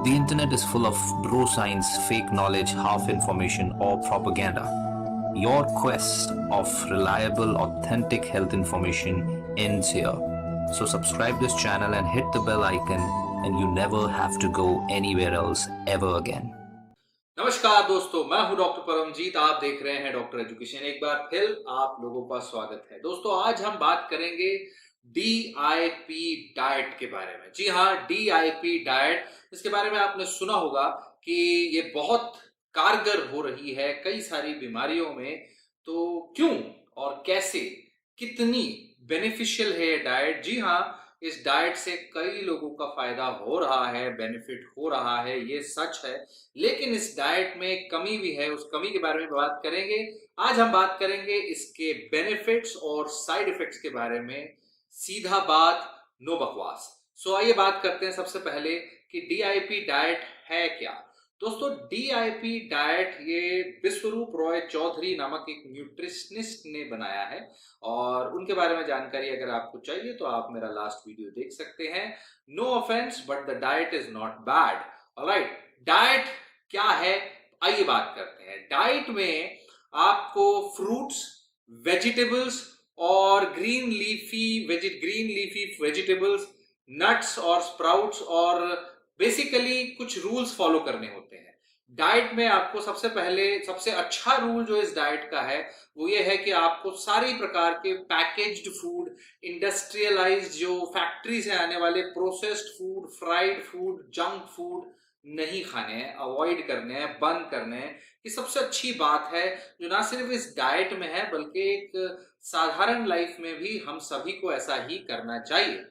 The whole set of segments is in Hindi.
The internet is full of bro science, fake knowledge, half information, or propaganda. Your quest of reliable, authentic health information ends here. So subscribe this channel and hit the bell icon, and you never have to go anywhere else ever again. नमस्कार दोस्तों, मैं हूं डॉक्टर परमजीत। आप देख रहे हैं डॉक्टर एजुकेशन। एक बार फिर आप लोगों का स्वागत है। दोस्तों, आज हम बात करेंगे डीआईपी डाइट के बारे में। जी हाँ, डीआईपी डाइट, इसके बारे में आपने सुना होगा कि ये बहुत कारगर हो रही है कई सारी बीमारियों में। तो क्यों और कैसे, कितनी बेनिफिशियल है ये डाइट? जी हाँ, इस डाइट से कई लोगों का फायदा हो रहा है, बेनिफिट हो रहा है, ये सच है। लेकिन इस डाइट में कमी भी है, उस कमी के बारे में बात करेंगे। आज हम बात करेंगे इसके बेनिफिट्स और साइड इफेक्ट्स के बारे में। सीधा बात, नो बकवास। सो आइए बात करते हैं सबसे पहले कि डीआईपी डाइट है क्या। दोस्तों, डीआईपी डाइट ये विश्वरूप रॉय चौधरी नामक एक न्यूट्रिशनिस्ट ने बनाया है, और उनके बारे में जानकारी अगर आपको चाहिए तो आप मेरा लास्ट वीडियो देख सकते हैं। No offence, but the diet is not bad. Alright, diet क्या है, आइए बात करते हैं। डाइट में आपको फ्रूट्स, वेजिटेबल्स और ग्रीन लीफी वेजिटेबल्स, नट्स और स्प्राउट्स, और बेसिकली कुछ रूल्स फॉलो करने होते हैं। डाइट में आपको सबसे अच्छा रूल जो इस डाइट का है वो ये है कि आपको सारी प्रकार के पैकेज्ड फूड, इंडस्ट्रियलाइज्ड जो फैक्ट्री से आने वाले processed food, fried food, junk food नहीं खाने हैं, अवॉइड करने हैं, बंद करने हैं। ये सबसे अच्छी बात है जो ना सिर्फ इस डाइट में है बल्कि एक साधारण लाइफ में भी हम सभी को ऐसा ही करना चाहिए।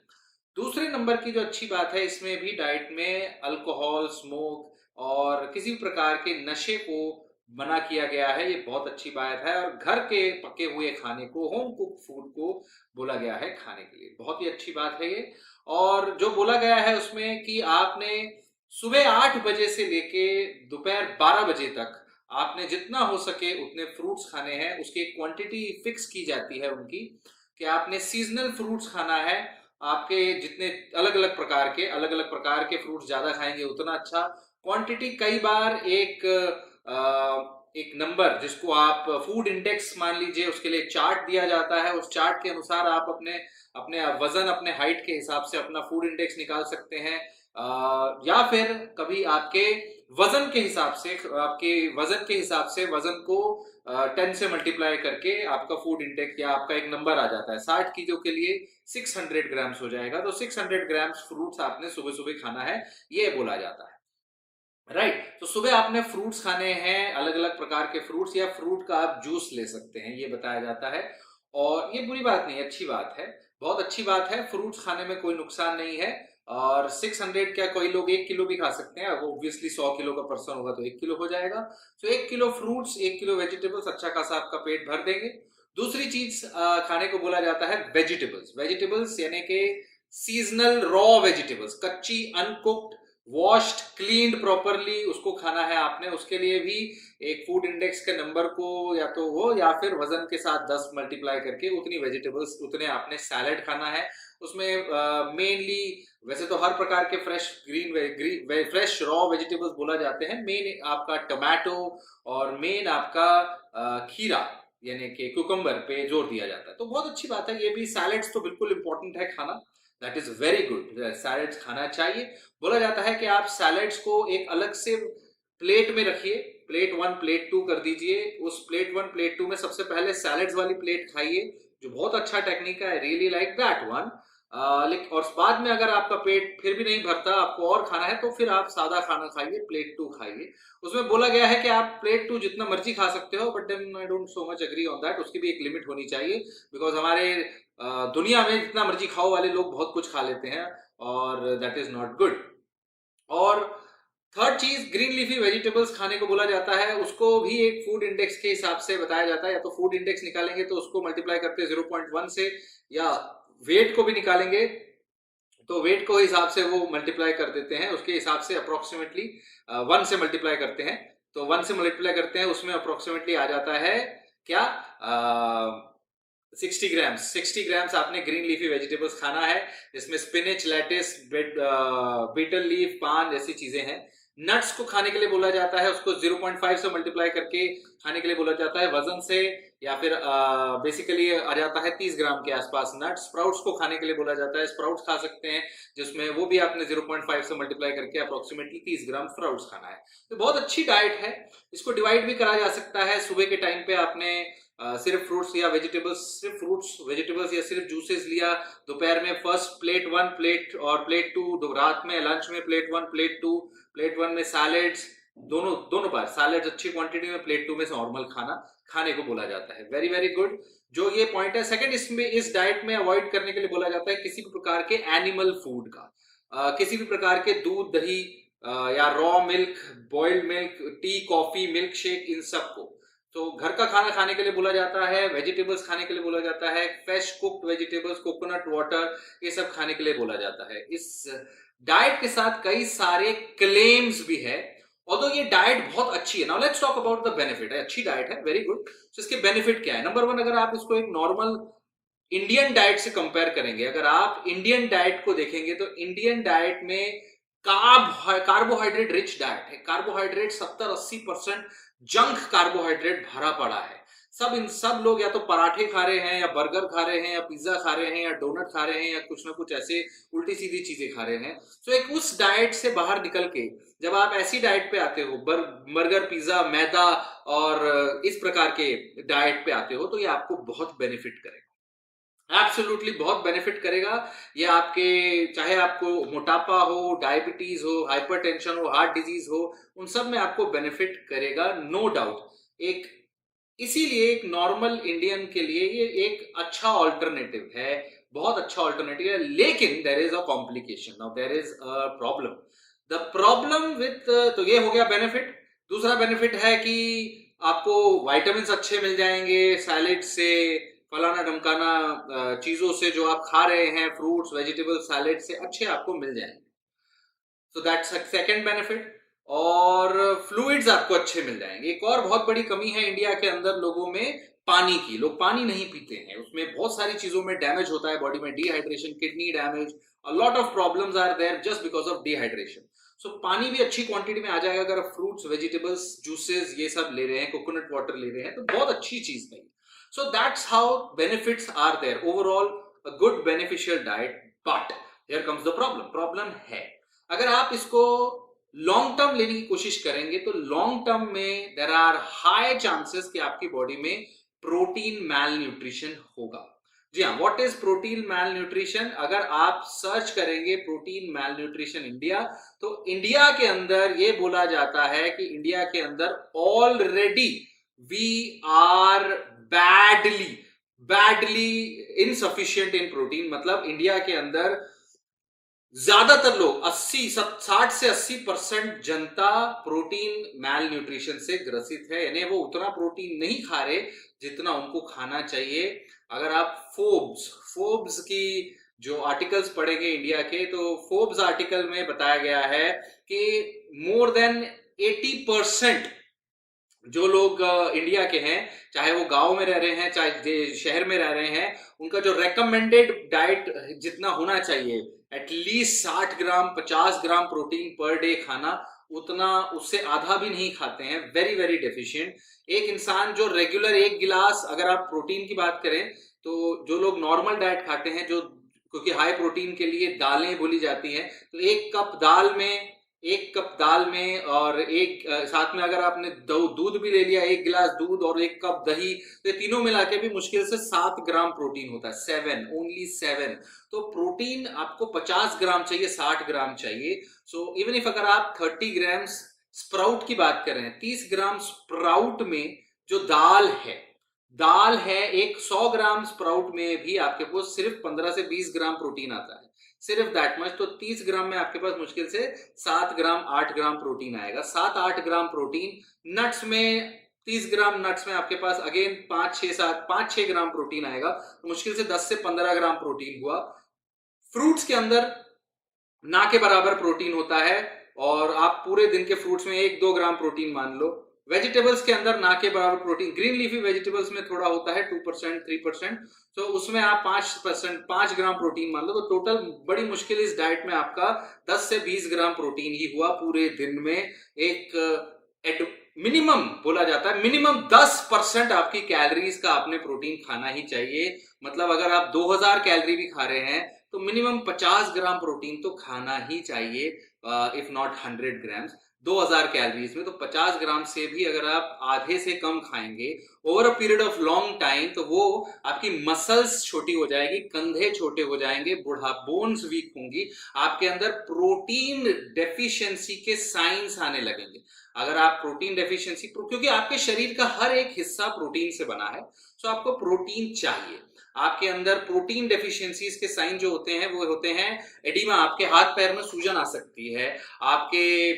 दूसरे नंबर की जो अच्छी बात है, इसमें भी डाइट में अल्कोहल, स्मोक और किसी भी प्रकार के नशे को मना किया गया है। ये बहुत अच्छी बात है। और घर के पके हुए खाने को, होम कुक फूड को बोला गया है खाने के लिए। बहुत ही अच्छी बात है ये। और जो बोला गया है उसमें कि आपने सुबह 8 बजे से लेके दोपहर 12 बजे तक आपने जितना हो सके उतने फ्रूट्स खाने हैं। उसकी क्वांटिटी फिक्स की जाती है उनकी, कि आपने सीजनल फ्रूट्स खाना है। आपके जितने अलग अलग प्रकार के फ्रूट्स ज्यादा खाएंगे उतना अच्छा। क्वांटिटी कई बार एक नंबर जिसको आप फूड इंडेक्स मान लीजिए, उसके लिए चार्ट दिया जाता है। उस चार्ट के अनुसार आप अपने अपने वजन, अपने हाइट के हिसाब से अपना फूड इंडेक्स निकाल सकते हैं। या फिर कभी आपके वजन के हिसाब से वजन को 10 से मल्टीप्लाई करके आपका फूड इंटेक या आपका एक नंबर आ जाता है। 60 किलो के लिए 600 ग्राम्स हो जाएगा। तो 600 ग्राम्स फ्रूट्स आपने सुबह सुबह खाना है, ये बोला जाता है। राइट, तो सुबह आपने फ्रूट्स खाने हैं, अलग अलग प्रकार के फ्रूट्स, या फ्रूट का आप जूस ले सकते हैं, ये बताया जाता है। और ये बुरी बात नहीं, अच्छी बात है, बहुत अच्छी बात है। फ्रूट्स खाने में कोई नुकसान नहीं है। और 600 क्या, कोई लोग 1 किलो भी खा सकते हैं। ऑब्वियसली 100 किलो का पर्सन होगा तो 1 किलो हो जाएगा। तो 1 किलो फ्रूट्स, 1 किलो वेजिटेबल्स अच्छा खासा आपका पेट भर देंगे। दूसरी चीज खाने को बोला जाता है वेजिटेबल्स। वेजिटेबल्स यानी कि सीजनल रॉ वेजिटेबल्स, कच्ची, अनकुक्ड, वॉश्ड, क्लीन्ड प्रॉपरली, उसको खाना है आपने। उसके लिए भी एक फूड इंडेक्स के नंबर को या तो वो या फिर वजन के साथ 10 मल्टीप्लाई करके उतनी वेजिटेबल्स, उतने आपने सैलेड खाना है। उसमें मेनली वैसे तो हर प्रकार के फ्रेश रॉ वेजिटेबल्स बोला जाते हैं। मेन आपका टमाटो और मेन आपका खीरा यानी कि कुकुम्बर पे जोर दिया जाता है। तो बहुत अच्छी बात है। ये भी सैलेड्स तो बिल्कुल इंपॉर्टेंट है खाना। That is very good, salads खाना चाहिए। बोला जाता है कि आप सैलेड्स को एक अलग से प्लेट में रखिए, प्लेट 1, प्लेट 2 कर दीजिए। उस प्लेट 1, प्लेट 2 में सबसे पहले सैलेड्स वाली प्लेट खाइए, जो बहुत अच्छा टेक्निक है। Really like that one. लेकिन और बाद में अगर आपका पेट फिर भी नहीं भरता, आपको और खाना है, तो फिर आप सादा खाना खाइए, प्लेट 2 खाइए। उसमें बोला गया है कि आप प्लेट 2 जितना मर्जी खा सकते हो, but then I don't so much agree on that. उसकी भी एक लिमिट होनी चाहिए, बिकॉज हमारे दुनिया में जितना मर्जी खाओ वाले लोग बहुत कुछ खा लेते हैं, और दैट इज नॉट गुड। और थर्ड चीज, ग्रीन लीफी वेजिटेबल्स खाने को बोला जाता है। उसको भी एक फूड इंडेक्स के हिसाब से बताया जाता है। या तो फूड इंडेक्स निकालेंगे तो उसको मल्टीप्लाई करते हैं 0.1 से, या वेट को भी निकालेंगे तो वेट को हिसाब से वो मल्टीप्लाई कर देते हैं। उसके हिसाब से अप्रोक्सीमेटली 1 से मल्टीप्लाई करते हैं। तो 1 से मल्टीप्लाई करते हैं, उसमें अप्रोक्सीमेटली आ जाता है क्या, 60 ग्राम्स आपने ग्रीन लीफी वेजिटेबल्स खाना है, जिसमें स्पिनच, लेटिस, बीटल लीफ, पान जैसी चीजें हैं। नट्स को खाने के लिए बोला जाता है, उसको 0.5 से मल्टीप्लाई करके खाने के लिए बोला जाता है वजन से, या फिर बेसिकली आ जाता है 30 ग्राम के आसपास। नट्स, स्प्राउट्स को खाने के लिए बोला जाता है, स्प्राउट्स खा सकते हैं, जिसमें वो भी आपने 0.5 से मल्टीप्लाई करके अप्रोक्सीमेटली 30 ग्राम स्प्राउट्स खाना है। तो बहुत अच्छी डाइट है, इसको डिवाइड भी करा जा सकता है। सुबह के टाइम पे आपने सिर्फ फ्रूट्स या वेजिटेबल्स, सिर्फ फ्रूट्स वेजिटेबल्स या सिर्फ जूसेस लिया। दोपहर में फर्स्ट प्लेट 1 प्लेट और प्लेट 2, रात में लंच में प्लेट 1 प्लेट 2, प्लेट 1 में सैलेड्स, दोनों बार सैलेड्स अच्छी क्वांटिटी में, प्लेट 2 में नॉर्मल खाना खाने को बोला जाता है। Very very good. जो ये पॉइंट है सेकंड, इसमें इस डाइट में अवॉइड करने के लिए बोला जाता है किसी भी प्रकार के एनिमल फूड का, किसी भी प्रकार के दूध, दही या raw milk, boiled milk, tea, coffee, milk shake, इन सबको। तो घर का खाना खाने के लिए बोला जाता है, वेजिटेबल्स खाने के लिए बोला जाता है, fresh cooked vegetables, coconut water, ये सब खाने के लिए बोला जाता है। इस डाइट के साथ कई सारे क्लेम्स भी है, ऑल्दो ये डाइट बहुत अच्छी है। Now let's talk about the benefit. है अच्छी डाइट है, वेरी गुड। तो इसके बेनिफिट क्या है? नंबर 1, अगर आप इसको एक नॉर्मल इंडियन डाइट से कंपेयर करेंगे, अगर आप इंडियन डाइट को देखेंगे तो इंडियन डाइट में कार्बोहाइड्रेट रिच डाइट है। कार्बोहाइड्रेट 70-80% जंक कार्बोहाइड्रेट भरा पड़ा है। सब लोग या तो पराठे खा रहे हैं, या बर्गर खा रहे हैं, या पिज्जा खा रहे हैं, या डोनट खा रहे हैं, या कुछ ना कुछ ऐसे उल्टी सीधी चीजें खा रहे हैं। तो एक उस डाइट से बाहर निकल के जब आप ऐसी डाइट पे आते हो, बर्गर, पिज्जा, मैदा और इस प्रकार के डाइट पे आते हो, तो ये आपको बहुत बेनिफिट करेगा, एब्सोल्युटली बहुत बेनिफिट करेगा। ये आपके, चाहे आपको मोटापा हो, डायबिटीज हो, हाइपरटेंशन हो, हार्ट डिजीज हो, उन सब में आपको बेनिफिट करेगा, नो डाउट। इसीलिए एक नॉर्मल इंडियन के लिए ये एक अच्छा ऑल्टरनेटिव है, बहुत अच्छा ऑल्टरनेटिव है। लेकिन there is a complication, now there is a problem. The problem with, तो ये हो गया बेनिफिट। दूसरा बेनिफिट है कि आपको विटामिन अच्छे मिल जाएंगे सैलेड से, फलाना ढमकाना चीजों से जो आप खा रहे हैं, फ्रूट्स, वेजिटेबल, सैलेड से अच्छे आपको मिल जाएंगे। So that's second benefit. और फ्लूइड्स आपको अच्छे मिल जाएंगे। एक और बहुत बड़ी कमी है इंडिया के अंदर लोगों में पानी की, लोग पानी नहीं पीते हैं। उसमें बहुत सारी चीजों में डैमेज होता है बॉडी में, dehydration, kidney damage, a lot of problems are there just because of dehydration. So पानी भी अच्छी क्वांटिटी में आ जाएगा अगर आप फ्रूट्स, वेजिटेबल्स, जूसेस ये सब ले रहे हैं, कोकोनट वाटर ले रहे हैं, तो बहुत अच्छी चीज नहीं। So that's how benefits are there. Overall, a good beneficial diet. But here comes the problem. Problem है, अगर आप इसको लॉन्ग टर्म लेने की कोशिश करेंगे तो लॉन्ग टर्म में देयर आर हाई चांसेस कि आपकी बॉडी में प्रोटीन मैल न्यूट्रिशन होगा। जी हाँ, what is protein malnutrition? अगर आप सर्च करेंगे प्रोटीन मैल न्यूट्रिशन इंडिया, तो इंडिया के अंदर ये बोला जाता है कि इंडिया के अंदर already we are badly insufficient in protein. मतलब इंडिया के अंदर ज्यादातर लोग 60 से 80% जनता प्रोटीन मैल न्यूट्रिशन से ग्रसित है, यानी वो उतना प्रोटीन नहीं खा रहे जितना उनको खाना चाहिए। अगर आप फोर्ब्स की जो आर्टिकल्स पढ़ेंगे इंडिया के, तो फोर्ब्स आर्टिकल में बताया गया है कि मोर देन 80% जो लोग इंडिया के हैं, चाहे वो गांव में रह रहे हैं चाहे शहर में रह रहे हैं, उनका जो रेकमेंडेड डाइट जितना होना चाहिए, एटलीस्ट 60 ग्राम 50 ग्राम प्रोटीन पर डे खाना, उतना उससे आधा भी नहीं खाते हैं। Very very deficient. एक इंसान जो रेगुलर 1 गिलास, अगर आप प्रोटीन की बात करें तो जो लोग नॉर्मल डाइट खाते हैं, जो क्योंकि हाई प्रोटीन के लिए दालें बोली जाती हैं, तो 1 कप दाल में और एक साथ में अगर आपने दूध भी ले लिया, 1 गिलास दूध और 1 कप दही, तो ये तीनों मिला के भी मुश्किल से 7 ग्राम प्रोटीन होता है। 7, ओनली 7। तो प्रोटीन आपको 50 ग्राम चाहिए, 60 ग्राम चाहिए। सो इवन इफ अगर आप 30 ग्राम स्प्राउट की बात कर रहे हैं, 30 ग्राम स्प्राउट में जो दाल है, एक 100 ग्राम स्प्राउट में भी आपके पास सिर्फ 15 से 20 ग्राम प्रोटीन आता है, सिर्फ दैट मच। तो 30 ग्राम में आपके पास मुश्किल से 7 ग्राम 8 ग्राम प्रोटीन आएगा। 7-8 ग्राम प्रोटीन। नट्स में 30 ग्राम नट्स में आपके पास अगेन 5-6 ग्राम प्रोटीन आएगा, तो मुश्किल से 10 से 15 ग्राम प्रोटीन हुआ। फ्रूट्स के अंदर ना के बराबर प्रोटीन होता है, और आप पूरे दिन के फ्रूट्स में 1-2 ग्राम प्रोटीन मान लो, वेजिटेबल्स के अंदर ना के बराबर प्रोटीन, ग्रीन लीफी वेजिटेबल्स में थोड़ा होता है 2% 3%, तो उसमें आप 5% 5 ग्राम प्रोटीन मान लो, तो टोटल बड़ी मुश्किल इस डाइट में आपका 10 से 20 ग्राम प्रोटीन ही हुआ पूरे दिन में। एक मिनिमम बोला जाता है, मिनिमम 10% आपकी कैलोरीज का आपने प्रोटीन खाना ही चाहिए। मतलब अगर आप 2000 कैलोरी भी खा रहे हैं तो मिनिमम 50 ग्राम प्रोटीन तो खाना ही चाहिए, इफ नॉट 100 ग्राम्स 2000 कैलोरीज में। तो 50 ग्राम से भी अगर आप आधे से कम खाएंगे over a period of long time, तो वो आपकी मसल्स छोटी हो जाएगी, कंधे छोटे हो जाएंगे, बुढ़ा बोन्स वीक होंगी, आपके अंदर प्रोटीन डेफिशिएंसी के साइंस आने लगेंगे। अगर आप प्रोटीन डेफिशिएंसी, क्योंकि आपके शरीर का हर एक हिस्सा प्रोटीन से बना है, तो आपको प्रोटीन चाहिए। आपके अंदर प्रोटीन डेफिशिएंसीज के साइन जो होते हैं वो होते हैं एडिमा, आपके हाथ पैर में सूजन आ सकती है, आपके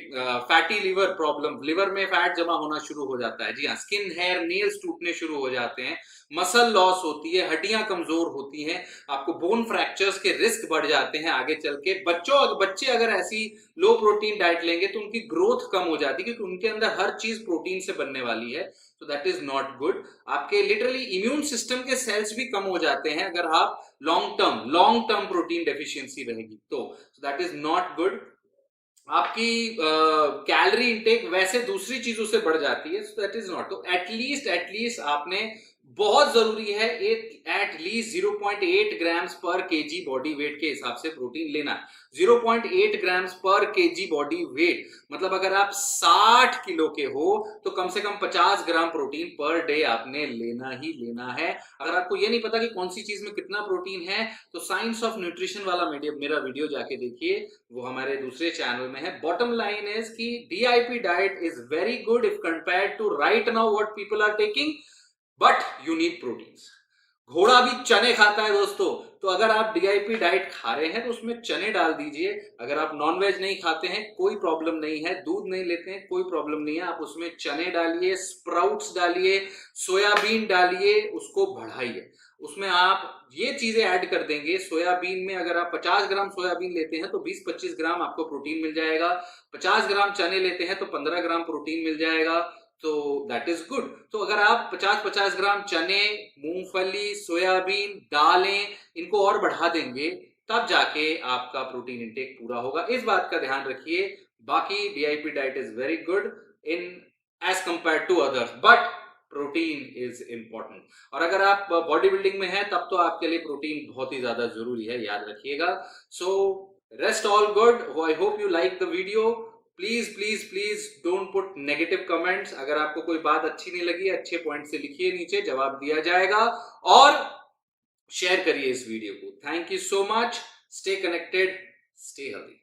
फैटी लिवर प्रॉब्लम, लिवर में फैट जमा होना शुरू हो जाता है, जी हाँ, स्किन हेयर नेल्स टूटने शुरू हो जाते हैं, मसल लॉस होती है, हड्डियां कमजोर होती हैं, आपको बोन फ्रैक्चर्स के रिस्क बढ़ जाते हैं आगे चल के। बच्चे अगर ऐसी लो प्रोटीन डाइट लेंगे तो उनकी ग्रोथ कम हो जाती है, क्योंकि उनके अंदर हर चीज प्रोटीन से बनने वाली है, तो दैट इज नॉट गुड। आपके लिटरली इम्यून सिस्टम के सेल्स भी कम हो जाते हैं अगर आप लॉन्ग टर्म प्रोटीन डेफिशिएंसी रहेगी तो दैट इज नॉट गुड। आपकी कैलोरी इंटेक वैसे दूसरी चीजों से बढ़ जाती है, सो दैट इज नॉट। तो एटलीस्ट आपने, बहुत जरूरी है, एटलीस्ट 0.8 ग्राम्स पर केजी बॉडी वेट के हिसाब से प्रोटीन लेना है। 0.8 ग्राम्स पर केजी बॉडी वेट मतलब अगर आप 60 किलो के हो तो कम से कम 50 ग्राम प्रोटीन पर डे आपने लेना ही लेना है। अगर आपको ये नहीं पता कि कौन सी चीज में कितना प्रोटीन है, तो साइंस ऑफ न्यूट्रिशन वाला मेरा वीडियो जाके देखिए, वो हमारे दूसरे चैनल में है। बॉटम लाइन इज कि DIP diet is very good if compared to right now what people are taking, but you need proteins. घोड़ा भी चने खाता है दोस्तों, तो अगर आप डीआईपी डाइट खा रहे हैं तो उसमें चने डाल दीजिए। अगर आप नॉनवेज नहीं खाते हैं कोई प्रॉब्लम नहीं है, दूध नहीं लेते हैं कोई प्रॉब्लम नहीं है, आप उसमें चने डालिए, स्प्राउट्स डालिए, सोयाबीन डालिए, उसको बढ़ाइए। उसमें आप ये चीजें ऐड कर देंगे, सोयाबीन में अगर आप 50 ग्राम सोयाबीन लेते हैं तो 20-25 ग्राम आपको प्रोटीन मिल जाएगा, 50 ग्राम चने लेते हैं तो 15 ग्राम प्रोटीन मिल जाएगा, तो दैट इज गुड। तो अगर आप 50-50 ग्राम चने, मूंगफली, सोयाबीन, दालें, इनको और बढ़ा देंगे तब जाके आपका प्रोटीन इंटेक पूरा होगा, इस बात का ध्यान रखिए। बाकी DIP diet is very good in as compare to others, but protein is important. और अगर आप बॉडी बिल्डिंग में हैं तब तो आपके लिए प्रोटीन बहुत ही ज्यादा जरूरी है, याद रखिएगा। So rest all good, I hope you like the video. Please don't put negative comments. अगर आपको कोई बात अच्छी नहीं लगी, अच्छे पॉइंट से लिखिए, नीचे जवाब दिया जाएगा, और शेयर करिए इस वीडियो को। Thank you so much, stay connected, stay healthy.